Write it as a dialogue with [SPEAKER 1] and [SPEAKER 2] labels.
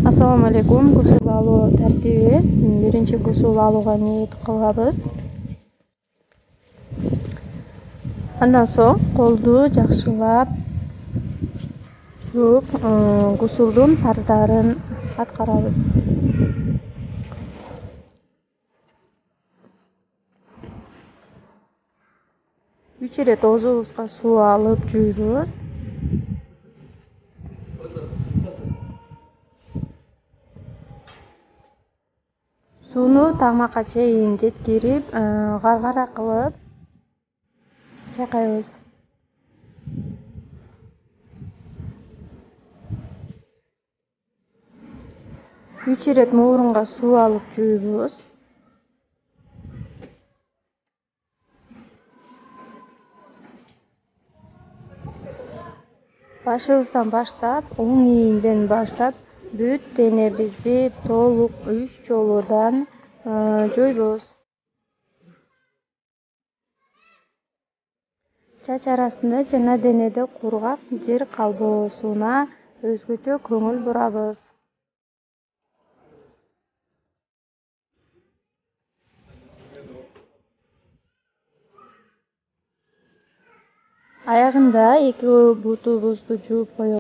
[SPEAKER 1] Assalamu alaikum. Gusул алуу тартиби. Биринчи гусул алууга ниет кылабыз. Андан соң колду жакшылап жууп, гусулдун парздарын аткарабыз. Үч ирет оозубузга суу алып жуйбуз. Сууну тагмакка чейин жеткирип, гаргара кылып чайкайбыз. Үч ирет муурунга суу алып жуйбуз. Башыбыздан баштап, оң ийинден баштап бүт денебизди толук 3 жолудан жуйбуз. Чач арасында жана денеде кургак жер калбоосуна өзгөчө көңүл бурабыз. Аягында эки бутубузду жууп коебуз.